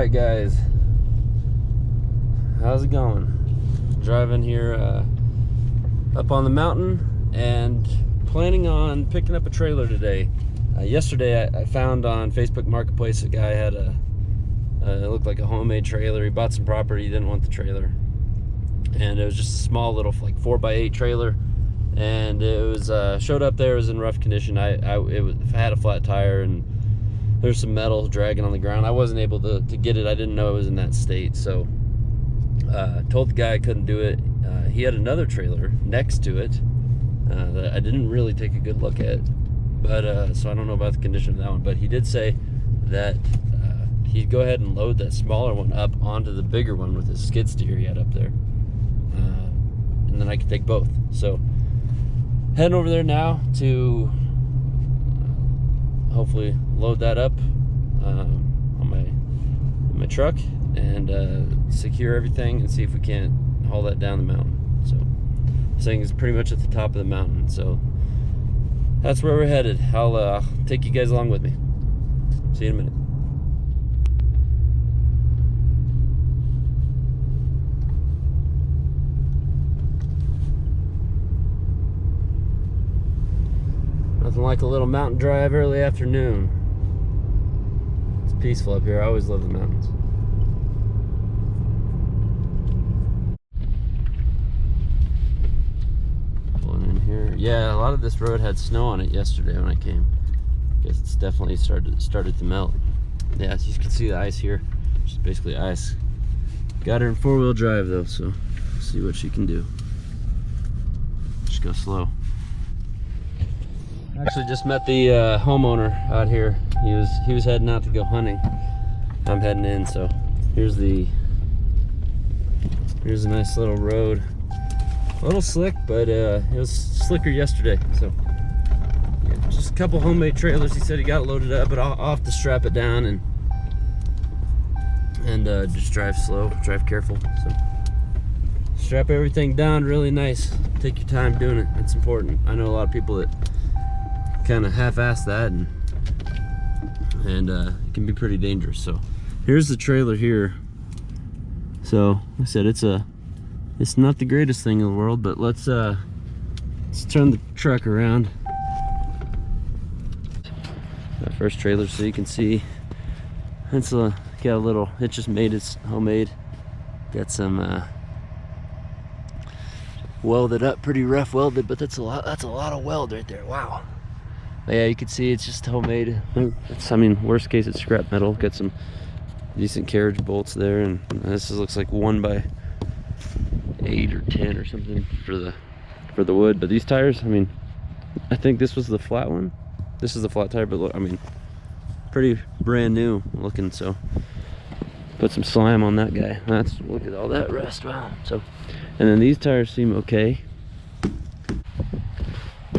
Alright guys, how's it going? Driving here up on the mountain and planning on picking up a trailer today. Yesterday I found on Facebook Marketplace a guy had it looked like a homemade trailer. He bought some property, he didn't want the trailer, and it was just a small little like 4x8 trailer, and it was showed up there. It was in rough condition. It had a flat tire and there's some metal dragging on the ground. I wasn't able to get it. I didn't know it was in that state, so told the guy I couldn't do it. He had another trailer next to it that I didn't really take a good look at, but so I don't know about the condition of that one, but he did say that he'd go ahead and load that smaller one up onto the bigger one with his skid steer he had up there, and then I could take both. So heading over there now to hopefully load that up on my truck and secure everything and see if we can't haul that down the mountain. So this thing is pretty much at the top of the mountain, so that's where we're headed. I'll take you guys along with me. See you in a minute. Nothing like a little mountain drive early afternoon. It's peaceful up here. I always love the mountains. Pulling in here. Yeah, a lot of this road had snow on it yesterday when I came. Guess it's definitely started to melt. Yeah, as you can see the ice here. Just basically ice. Got her in 4-wheel drive though, so see what she can do. Just go slow. Actually just met the homeowner out here. He was heading out to go hunting. I'm heading in, so here's a nice little road. A little slick, but it was slicker yesterday. So yeah, just a couple homemade trailers. He said he got it loaded up, but I'll have to strap it down and just drive slow, drive careful. So strap everything down really nice. Take your time doing it. It's important. I know a lot of people that kind of half-ass that, and it can be pretty dangerous. So here's the trailer here. So like I said, it's not the greatest thing in the world, but let's turn the truck around. That first trailer, so you can see it's got a little, it just made, it's homemade. Got some welded up, pretty rough welded, but that's a lot of weld right there. Wow. But yeah, you can see it's just homemade. I mean, worst case it's scrap metal. Got some decent carriage bolts there, and this looks like 1x8 or 10 or something for the wood. But these tires, I mean, I think this was the flat one. This is the flat tire, but look, I mean, pretty brand new looking. So put some slime on that guy. Look at all that rust. Wow. So, and then these tires seem okay.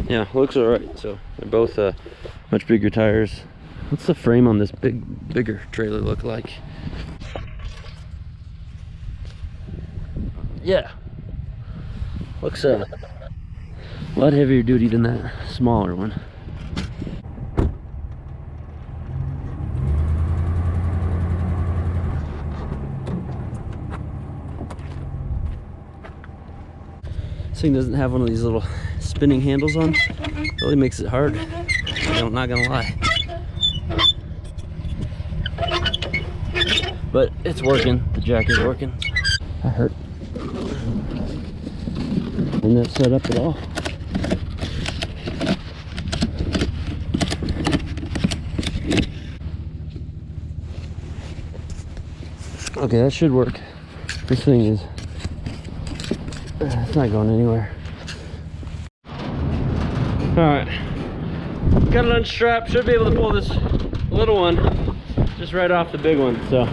Yeah, looks all right. So they're both much bigger tires. What's the frame on this bigger trailer look like? Yeah, looks a lot heavier duty than that smaller one. This thing doesn't have one of these little spinning handles on. Really makes it hard. I'm not gonna lie. But it's working. The jack is working. That hurt. Isn't that set up at all? Okay, that should work. This thing is, it's not going anywhere. Alright, got it unstrapped. Should be able to pull this little one just right off the big one. So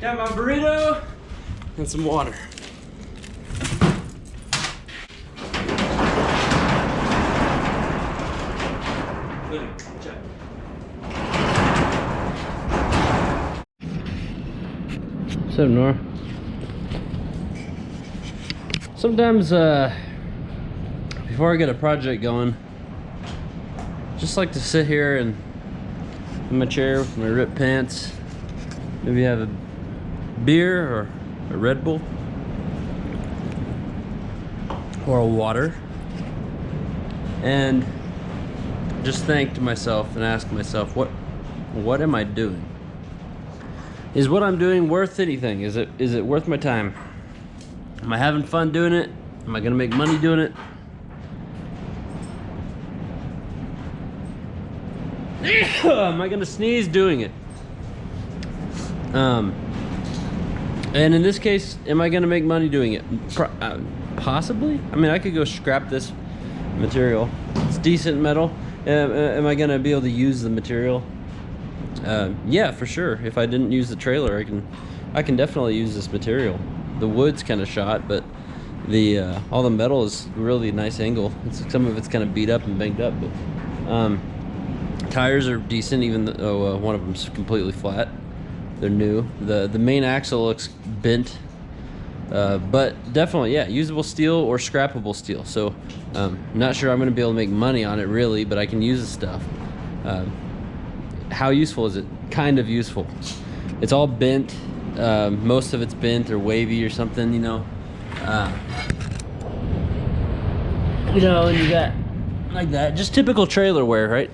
Got my burrito and some water. What's up, Nora? Sometimes, before I get a project going, just like to sit here and in my chair with my ripped pants, maybe have a beer or a Red Bull or a water, and just think to myself and ask myself, what am I doing? Is what I'm doing worth anything? Is it worth my time? Am I having fun doing it? Am I gonna make money doing it? Am I gonna sneeze doing it? And in this case, am I gonna make money doing it? Possibly. I mean, I could go scrap this material. It's decent metal. Am I gonna be able to use the material? Yeah, for sure. If I didn't use the trailer, I can definitely use this material. The wood's kind of shot, but the all the metal is really a nice angle. Some of it's kind of beat up and banged up, but tires are decent, even though one of them's completely flat. They're new. The main axle looks bent, but definitely, yeah, usable steel or scrappable steel. So not sure I'm gonna be able to make money on it really, but I can use the stuff. How useful is it? Kind of useful. It's all bent. Most of it's bent or wavy or something, you know. And you got like that. Just typical trailer wear, right?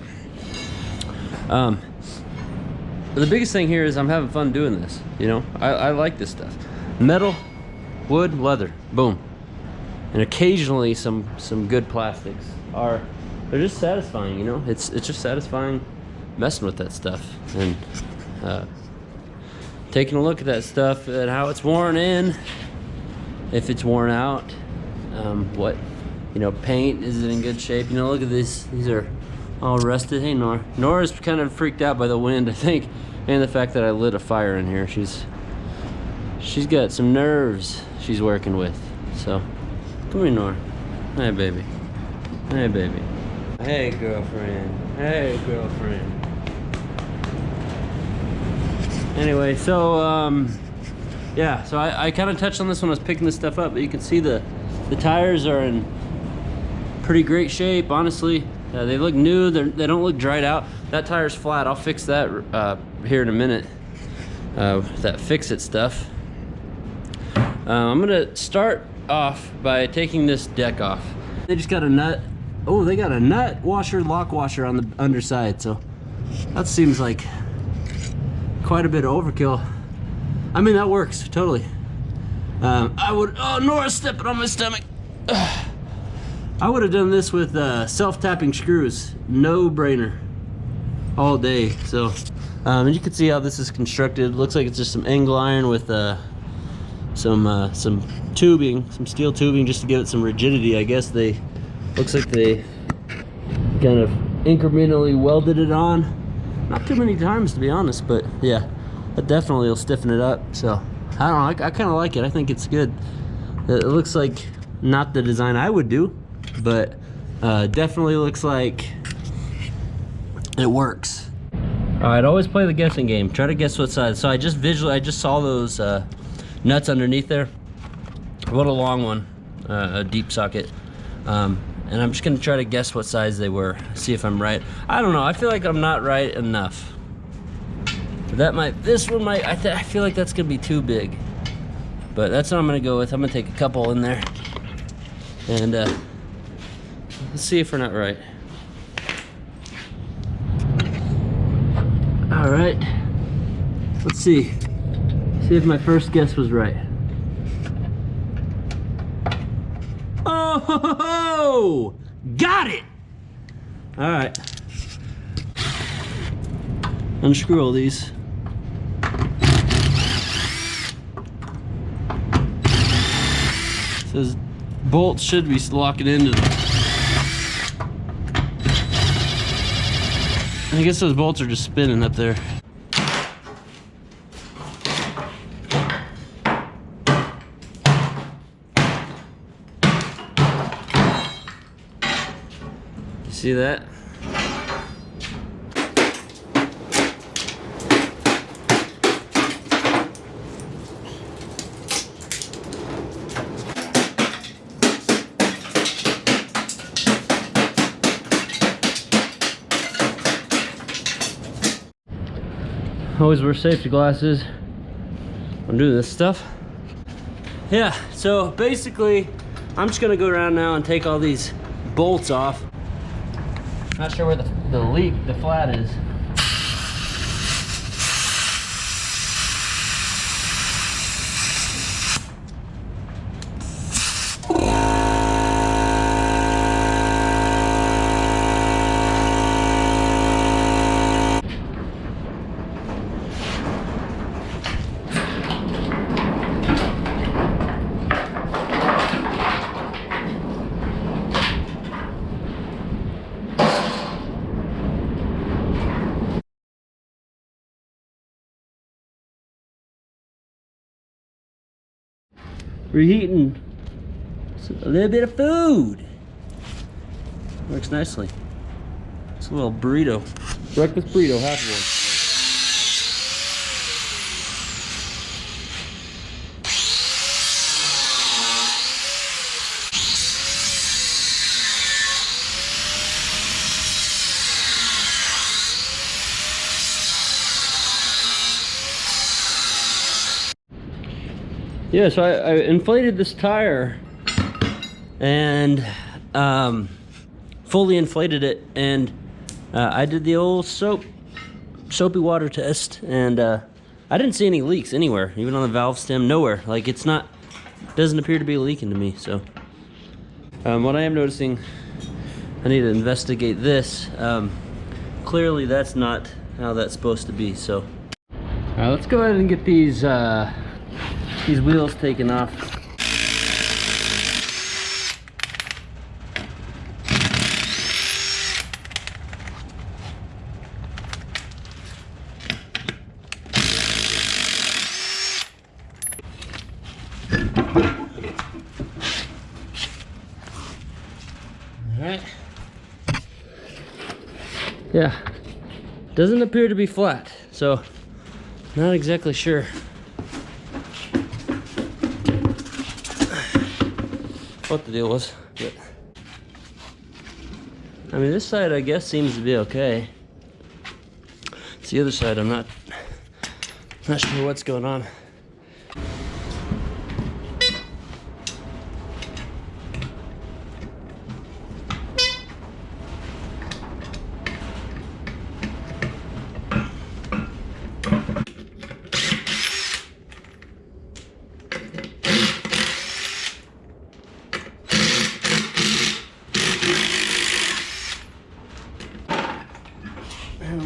But the biggest thing here is I'm having fun doing this, you know. I like this stuff. Metal, wood, leather, boom. And occasionally some good plastics they're just satisfying, you know. It's just satisfying messing with that stuff and taking a look at that stuff and how it's worn in, if it's worn out, what, you know, paint, is it in good shape? You know, look at this, these are all rusted. Hey, Nora's kind of freaked out by the wind, I think, and the fact that I lit a fire in here. She's got some nerves she's working with. So come here, Nora. Hey, baby. Hey, baby. Hey, girlfriend. Hey, girlfriend. Anyway, so yeah, so I kind of touched on this when I was picking this stuff up, but you can see the tires are in pretty great shape, honestly. They look new. They don't look dried out. That tire's flat. I'll fix that here in a minute. That fix-it stuff. I'm gonna start off by taking this deck off. They just got a nut. Oh, they got a nut washer, lock washer on the underside. So that seems like quite a bit of overkill. I mean, that works totally. I would. Oh, Nora's stepping on my stomach. I would have done this with self-tapping screws. No brainer. All day. So, and you can see how this is constructed. Looks like it's just some angle iron with some tubing, some steel tubing, just to give it some rigidity. I guess looks like they kind of incrementally welded it on. Not too many times, to be honest, but yeah, that definitely will stiffen it up. So I don't know. I kind of like it. I think it's good. It looks like not the design I would do, but definitely looks like it works. All right, always play the guessing game. Try to guess what size. So I just saw those nuts underneath there. What a long one, a deep socket. And I'm just gonna try to guess what size they were, see if I'm right. I don't know, I feel like I'm not right enough. This one might, I feel like that's gonna be too big. But that's what I'm gonna go with. I'm gonna take a couple in there. And let's see if we're not right. All right, let's see. See if my first guess was right. Oh, got it! All right. Unscrew all these. Says bolts should be locking into them. I guess those bolts are just spinning up there. See that? Always wear safety glasses when doing this stuff. Yeah, so basically, I'm just gonna go around now and take all these bolts off. Not sure where the flat is. Reheating a little bit of food. Works nicely. It's a little burrito. Breakfast burrito, half of one. Yeah, so I inflated this tire and fully inflated it, and I did the old soapy water test, and I didn't see any leaks anywhere, even on the valve stem, nowhere. Like, doesn't appear to be leaking to me. So what I am noticing, I need to investigate this. Clearly that's not how that's supposed to be. So all right, let's go ahead and get these wheels taken off. All right. Yeah, doesn't appear to be flat, so not exactly sure what the deal was, but I mean, this side I guess seems to be okay. It's the other side I'm not sure what's going on.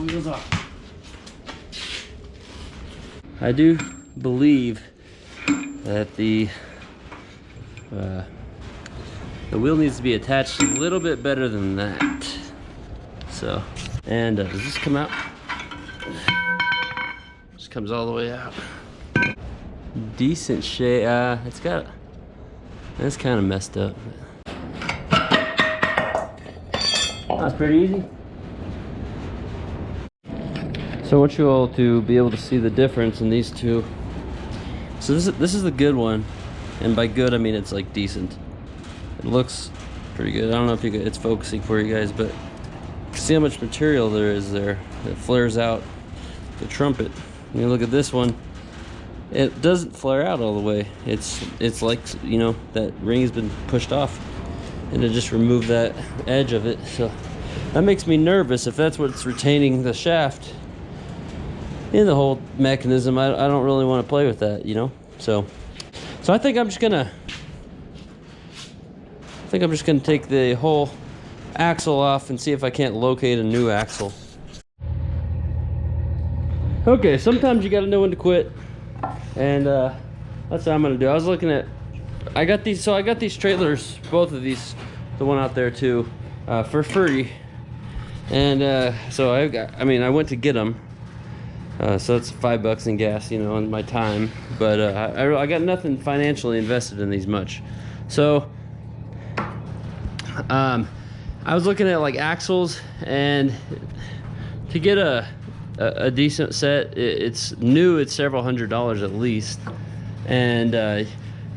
Wheels off. I do believe that the wheel needs to be attached a little bit better than that. So, and does this come out? Just comes all the way out. Decent shape. It's got. That's kind of messed up. That's pretty easy. So I want you all to be able to see the difference in these two. So this is the good one, and by good I mean it's like decent. It looks pretty good. I don't know if it's focusing for you guys, but see how much material there is there that flares out the trumpet. When you look at this one, it doesn't flare out all the way. It's like, you know, that ring's been pushed off, and it just removed that edge of it. So that makes me nervous if that's what's retaining the shaft in the whole mechanism. I don't really want to play with that, you know. So I think I'm just gonna take the whole axle off and see if I can't locate a new axle. Okay, sometimes you gotta know when to quit, and that's what I'm gonna do. I was looking at, I got these trailers, both of these, the one out there too, for free, and so I went to get them. So it's $5 in gas, you know, and my time, but I got nothing financially invested in these much. So I I was looking at like axles, and to get a decent set, it's new, it's several $100s at least. And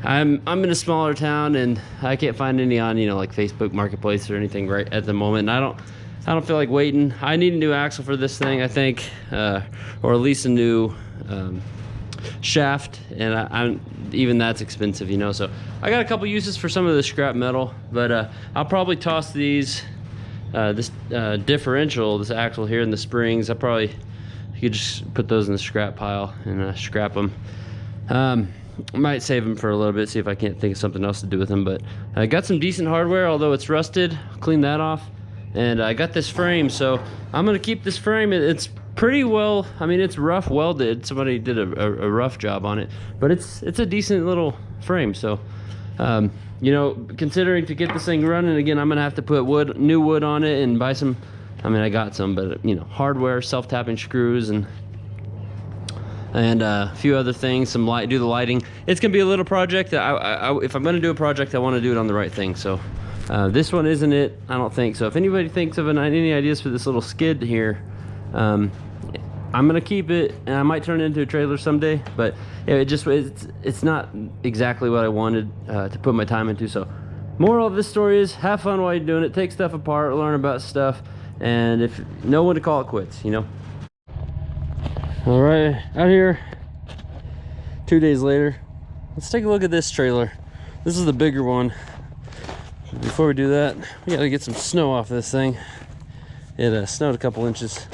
I'm in a smaller town, and I can't find any on, you know, like Facebook Marketplace or anything right at the moment. And I don't feel like waiting. I need a new axle for this thing, I think, or at least a new shaft, and I'm even that's expensive, you know. So I got a couple uses for some of the scrap metal, but I'll probably toss these this differential, this axle here, and the springs. You could just put those in the scrap pile and scrap them. I might save them for a little bit, see if I can't think of something else to do with them. But I got some decent hardware, although it's rusted. I'll clean that off. And I got this frame, so I'm gonna keep this frame. It's pretty well, I mean, it's rough welded. Somebody did a rough job on it, but it's a decent little frame. So you know, considering to get this thing running again, I'm gonna have to put new wood on it and buy some, I mean, I got some, but you know, hardware, self-tapping screws, and a few other things, do the lighting. It's gonna be a little project. If I'm gonna do a project, I want to do it on the right thing. So this one isn't it, I don't think. So if anybody thinks of any ideas for this little skid here, I'm gonna keep it, and I might turn it into a trailer someday. But it's not exactly what I wanted to put my time into. So moral of this story is, have fun while you're doing it. Take stuff apart, learn about stuff, and if know when to call it quits, you know. All right, out here 2 days later, let's take a look at this trailer. This is the bigger one. Before we do that, we gotta get some snow off this thing. It snowed a couple inches,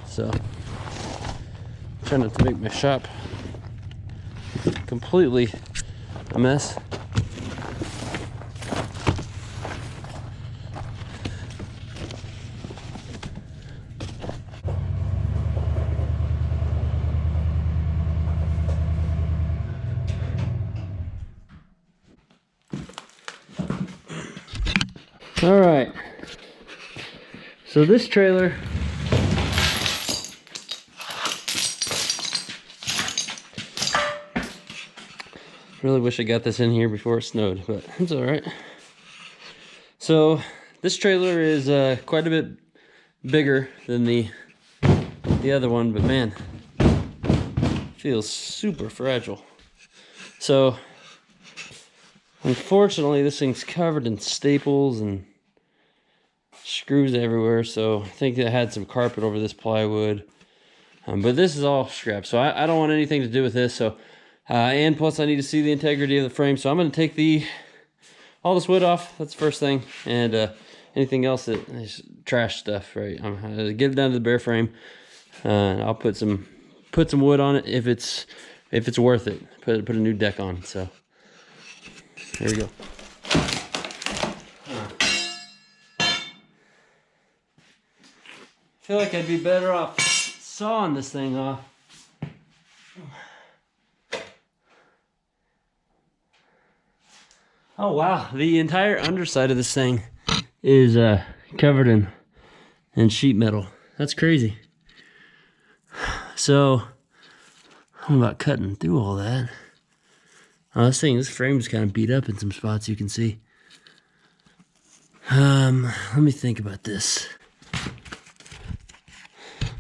so I'm trying not to make my shop completely a mess. All right, so this trailer really wish I got this in here before it snowed, but it's all right. So this trailer is quite a bit bigger than the other one, but man, feels super fragile. So unfortunately, this thing's covered in staples and screws everywhere, so I think I had some carpet over this plywood. But this is all scrap, so I don't want anything to do with this. So, and plus I need to see the integrity of the frame, so I'm going to take all this wood off. That's the first thing, and anything else that is trash stuff, right? I'm going to get it down to the bare frame. I'll put some wood on it if it's worth it. Put a new deck on. So here we go. I feel like I'd be better off sawing this thing off. Oh wow, the entire underside of this thing is covered in sheet metal. That's crazy. So I'm about cutting through all that. Oh, this frame's kind of beat up in some spots, you can see. Let me think about this.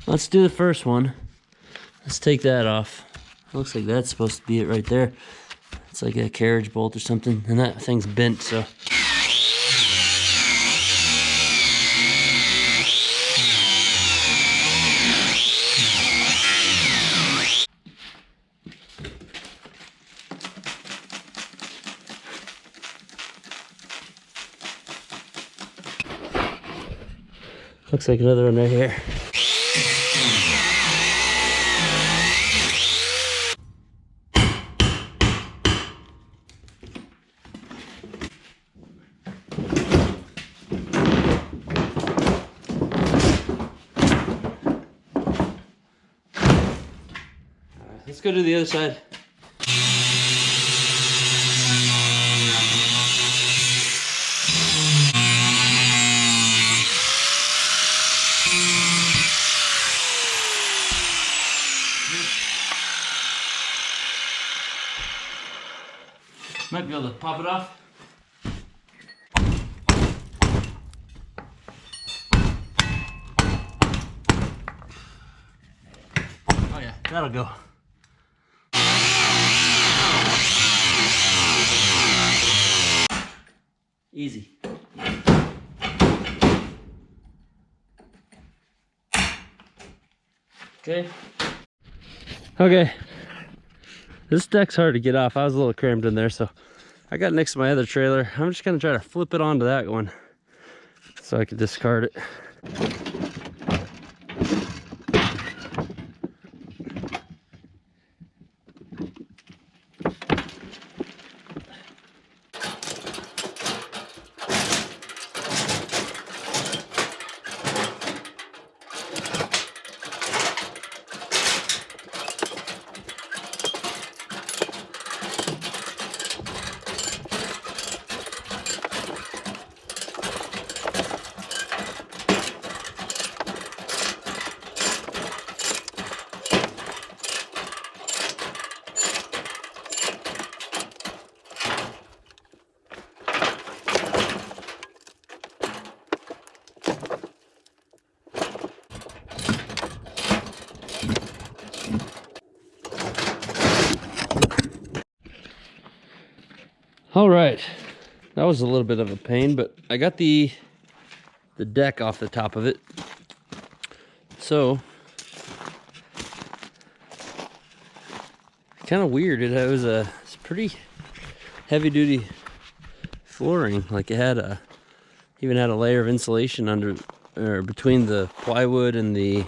Let's do the first one. Let's take that off. Looks like that's supposed to be it right there. It's like a carriage bolt or something, and that thing's bent, so. Looks like another one right here. Let's go to the other side. Might be able to pop it off. That'll go. Easy. Okay. Okay. This deck's hard to get off. I was a little crammed in there, so I got next to my other trailer. I'm just gonna try to flip it onto that one so I can discard it. All right, that was a little bit of a pain, but I got the deck off the top of it. So kind of weird. It's pretty heavy duty flooring. Like it had even had a layer of insulation under or between the plywood and the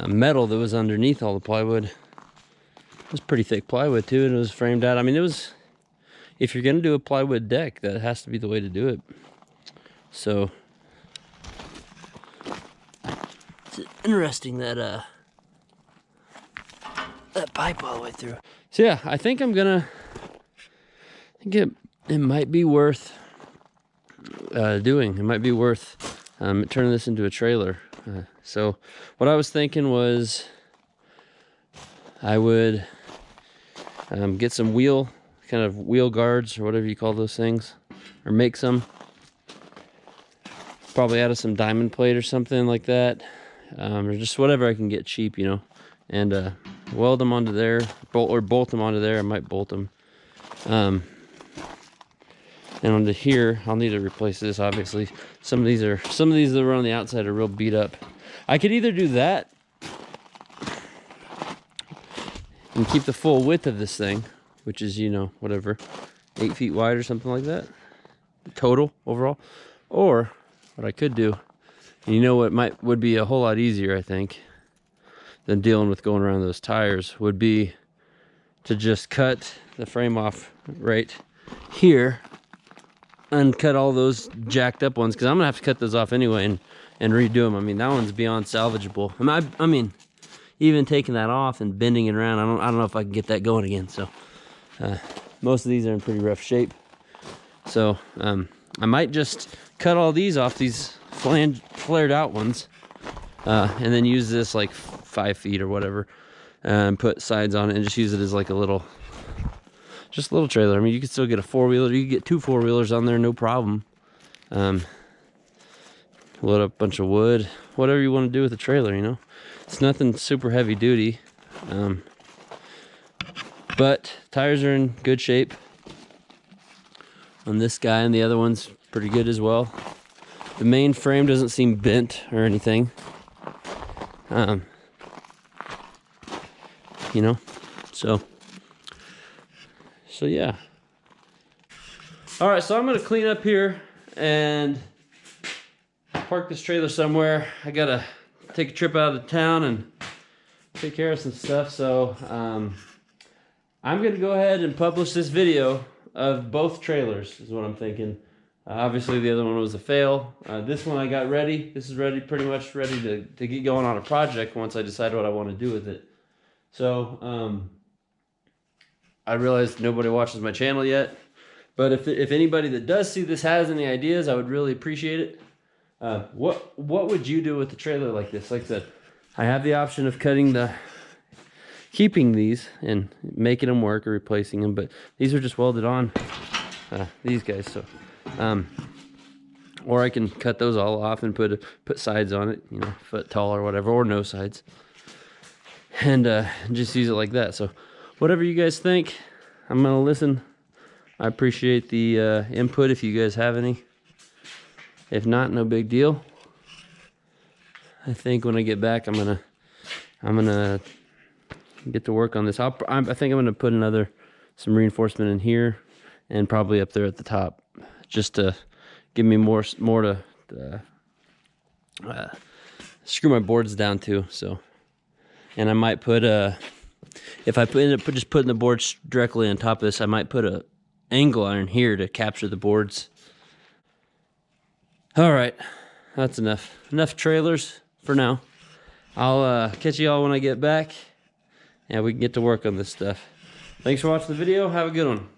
metal that was underneath all the plywood. It was pretty thick plywood too, and it was framed out. I mean, it was, if you're gonna do a plywood deck, that has to be the way to do it. So it's interesting that that pipe all the way through. So yeah, I think it might be worth doing. It might be worth turning this into a trailer. So what I was thinking was I would get some kind of wheel guards or whatever you call those things, or make some, probably out of some diamond plate or something like that, or just whatever I can get cheap, you know, and weld them onto there, bolt them onto there. I might bolt them, and onto here I'll need to replace this. Obviously some of these that are on the outside are real beat up. I could either do that and keep the full width of this thing, which is, you know, whatever, 8 feet wide or something like that, total overall. Or what I could do, and you know what would be a whole lot easier, I think, than dealing with going around those tires, would be to just cut the frame off right here and cut all those jacked up ones, because I'm gonna have to cut those off anyway and redo them. I mean, that one's beyond salvageable. I mean, even taking that off and bending it around, I don't know if I can get that going again. So most of these are in pretty rough shape. So I might just cut all these off, these flared out ones, and then use this like 5 feet or whatever, and put sides on it and just use it as like just a little trailer. I mean, you could still get a 4-wheeler. You could get 2 4-wheelers on there, no problem. Load up a bunch of wood, whatever you want to do with the trailer, you know. It's nothing super heavy duty, but tires are in good shape on this guy, and the other one's pretty good as well. The main frame doesn't seem bent or anything, you know, so yeah. All right, so I'm gonna clean up here and park this trailer somewhere. I gotta take a trip out of town and take care of some stuff, so I'm gonna go ahead and publish this video of both trailers, is what I'm thinking. Obviously the other one was a fail. This one I got ready. This is pretty much ready to get going on a project once I decide what I want to do with it. So I realized nobody watches my channel yet, but if anybody that does see this has any ideas, I would really appreciate it. What would you do with a trailer like this? Like I said, I have the option of keeping these and making them work or replacing them, but these are just welded on, these guys. So or I can cut those all off and put sides on it, you know, foot tall or whatever, or no sides. and just use it like that. So whatever you guys think, I'm gonna listen. I appreciate the input if you guys have any. If not, no big deal. I think when I get back, I'm gonna get to work on this. I think I'm gonna put some reinforcement in here and probably up there at the top, just to give me more to screw my boards down to. So, and I might put if I end up just putting the boards directly on top of this, I might put a angle iron here to capture the boards. All right, that's enough trailers for now. I'll catch you all when I get back and we can get to work on this stuff. Thanks for watching the video. Have a good one.